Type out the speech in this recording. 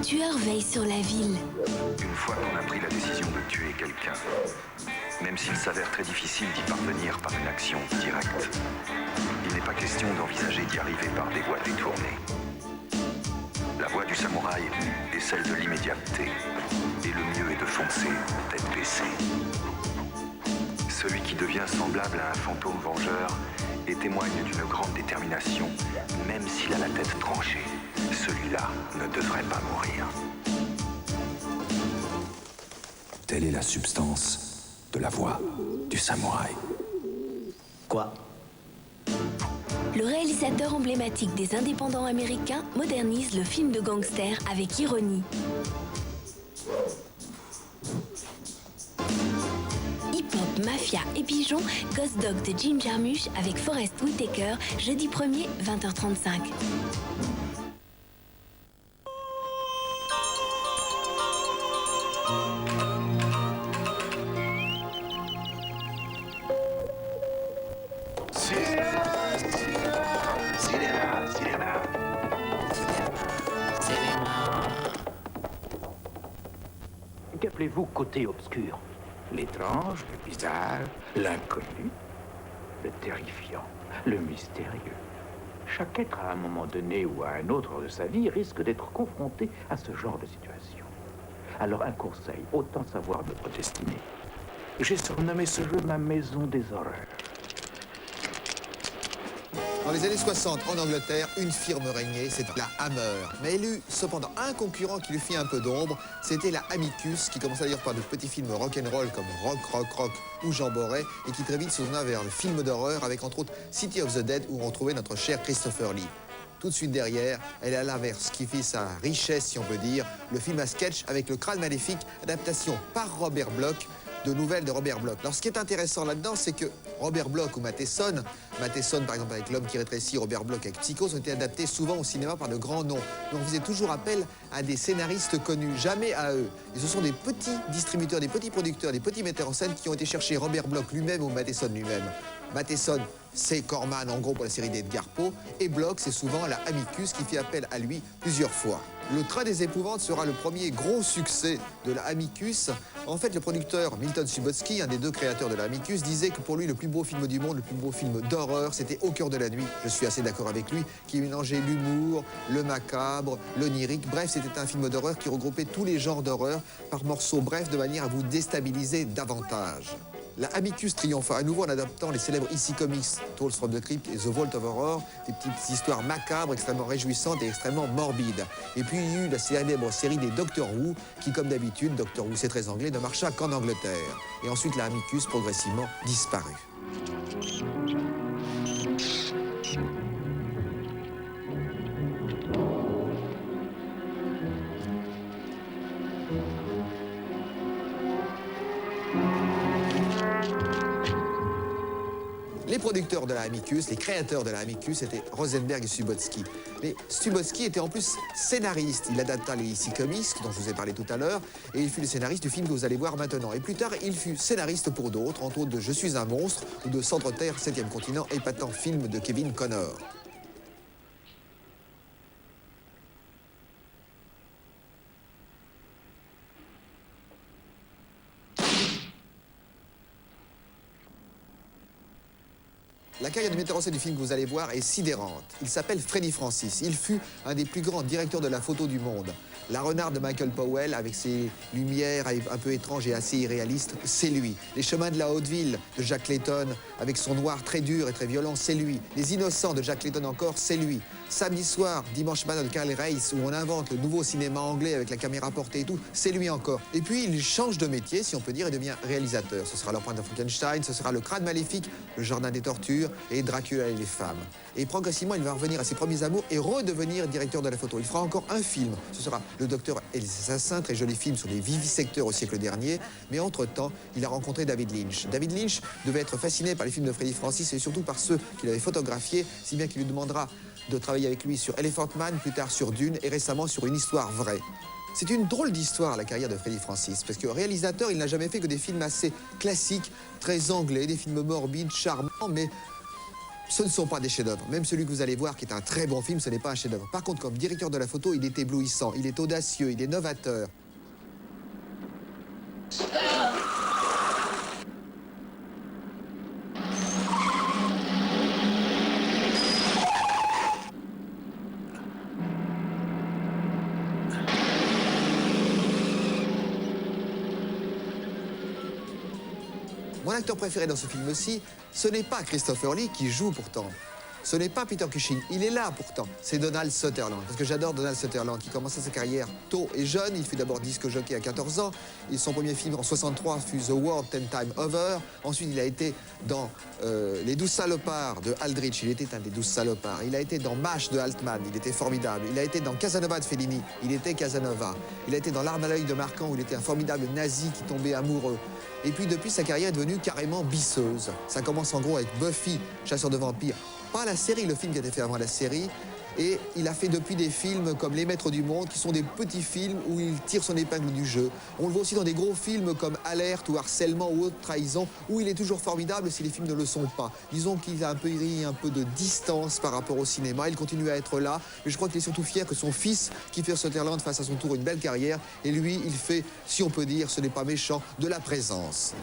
tueur veille sur la ville. Une fois qu'on a pris la décision de tuer quelqu'un, même s'il s'avère très difficile d'y parvenir par une action directe, il n'est pas question d'envisager d'y arriver par des voies détournées. La voie du samouraï est celle de l'immédiateté, et le mieux est de foncer tête baissée. Celui qui devient semblable à un fantôme vengeur et témoigne d'une grande détermination, même s'il a la tête tranchée. Celui-là ne devrait pas mourir. Telle est la substance de la voix du samouraï. Quoi? Le réalisateur emblématique des indépendants américains modernise le film de gangster avec ironie. Hip-hop, mafia et pigeons, Ghost Dog de Jim Jarmusch avec Forest Whitaker, jeudi 1er, 20h35. Qu'appelez-vous côté obscur? L'étrange, le bizarre, l'inconnu, le terrifiant, le mystérieux. Chaque être, à un moment donné ou à un autre de sa vie, risque d'être confronté à ce genre de situation. Alors un conseil, autant savoir notre destinée. J'ai surnommé ce jeu ma maison des horreurs. Dans les années 60, en Angleterre, une firme régnait, c'était la Hammer. Mais elle eut cependant un concurrent qui lui fit un peu d'ombre, c'était la Amicus, qui commença d'ailleurs par de petits films rock'n'roll comme Rock, Rock, Rock ou Jean Borret, et qui très vite se tourna vers le film d'horreur avec entre autres City of the Dead, où on retrouvait notre cher Christopher Lee. Tout de suite derrière, elle alla vers ce qui fit sa richesse, si on peut dire, le film à sketch avec Le Crâne Maléfique, adaptation par Robert Bloch, de nouvelles de Robert Bloch. Alors ce qui est intéressant là-dedans, c'est que Robert Bloch ou Matheson par exemple avec L'Homme qui rétrécit, Robert Bloch avec Psychose, ont été adaptés souvent au cinéma par de grands noms. Mais on faisait toujours appel à des scénaristes connus, jamais à eux. Et ce sont des petits distributeurs, des petits producteurs, des petits metteurs en scène qui ont été chercher Robert Bloch lui-même ou Matheson lui-même. Matheson, c'est Corman en gros pour la série d'Edgar Poe, et Bloch, c'est souvent la Amicus qui fait appel à lui plusieurs fois. Le Train des épouvantes sera le premier gros succès de la Amicus. En fait, le producteur Milton Subotsky, un des deux créateurs de la Amicus, disait que pour lui, le plus beau film du monde, le plus beau film d'horreur, c'était Au cœur de la nuit. Je suis assez d'accord avec lui, qui mélangeait l'humour, le macabre, l'onirique. Bref, c'était un film d'horreur qui regroupait tous les genres d'horreur par morceaux brefs de manière à vous déstabiliser davantage. La Amicus triompha à nouveau en adaptant les célèbres EC Comics, Tales from the Crypt et The Vault of Horror, des petites histoires macabres, extrêmement réjouissantes et extrêmement morbides. Et puis il y eut la célèbre série des Doctor Who, qui comme d'habitude, Doctor Who c'est très anglais, ne marcha qu'en Angleterre. Et ensuite la Amicus progressivement disparut. Les producteurs de la Amicus, les créateurs de la Amicus étaient Rosenberg et Subotsky. Mais Subotsky était en plus scénariste. Il adapta les EC Comics, dont je vous ai parlé tout à l'heure, et il fut le scénariste du film que vous allez voir maintenant. Et plus tard, il fut scénariste pour d'autres, entre autres de Je suis un monstre ou de Centre-Terre, 7e continent, épatant film de Kevin Connor. La carrière du metteur en scène du film que vous allez voir est sidérante. Il s'appelle Freddie Francis. Il fut un des plus grands directeurs de la photo du monde. La Renarde de Michael Powell, avec ses lumières un peu étranges et assez irréalistes, c'est lui. Les Chemins de la Haute-Ville de Jack Clayton, avec son noir très dur et très violent, c'est lui. Les Innocents de Jack Clayton encore, c'est lui. Samedi soir, Dimanche matin de Carl Reis, où on invente le nouveau cinéma anglais avec la caméra portée et tout, c'est lui encore. Et puis il change de métier, si on peut dire, et devient réalisateur. Ce sera l'Empreinte de Frankenstein, ce sera Le Crâne Maléfique, Le Jardin des Tortures et Dracula et les femmes. Et progressivement, il va revenir à ses premiers amours et redevenir directeur de la photo. Il fera encore un film. Ce sera Le Docteur et les Assassins, très joli film sur les vivisecteurs au siècle dernier. Mais entre-temps, il a rencontré David Lynch. David Lynch devait être fasciné par les films de Freddie Francis et surtout par ceux qu'il avait photographiés, si bien qu'il lui demandera de travailler avec lui sur Elephant Man, plus tard sur Dune et récemment sur Une histoire vraie. C'est une drôle d'histoire, la carrière de Freddie Francis, parce que réalisateur, il n'a jamais fait que des films assez classiques, très anglais, des films morbides, charmants, mais ce ne sont pas des chefs-d'œuvre. Même celui que vous allez voir, qui est un très bon film, ce n'est pas un chef-d'œuvre. Par contre, comme directeur de la photo, il est éblouissant, il est audacieux, il est novateur. Mon acteur préféré dans ce film-ci, ce n'est pas Christopher Lee qui joue pourtant. Ce n'est pas Peter Cushing, il est là pourtant. C'est Donald Sutherland, parce que j'adore Donald Sutherland, qui commençait sa carrière tôt et jeune. Il fut d'abord disque jockey à 14 ans. Son premier film en 63 fut The World 10 Times Over. Ensuite, il a été dans Les 12 salopards de Aldrich. Il était un des 12 salopards. Il a été dans MASH de Altman. Il était formidable. Il a été dans Casanova de Fellini. Il était Casanova. Il a été dans L'arme à l'œil de Marquand, où il était un formidable nazi qui tombait amoureux. Et puis, depuis, sa carrière est devenue carrément bisseuse. Ça commence en gros avec Buffy, chasseur de vampires. Pas la série, le film qui a été fait avant la série. Et il a fait depuis des films comme Les Maîtres du Monde, qui sont des petits films où il tire son épingle du jeu. On le voit aussi dans des gros films comme Alerte ou Harcèlement ou Haute Trahison, où il est toujours formidable si les films ne le sont pas. Disons qu'il a un peu pris un peu de distance par rapport au cinéma. Il continue à être là, mais je crois qu'il est surtout fier que son fils, Kiefer Sutherland, fasse à son tour une belle carrière. Et lui, il fait, si on peut dire, ce n'est pas méchant, de la présence.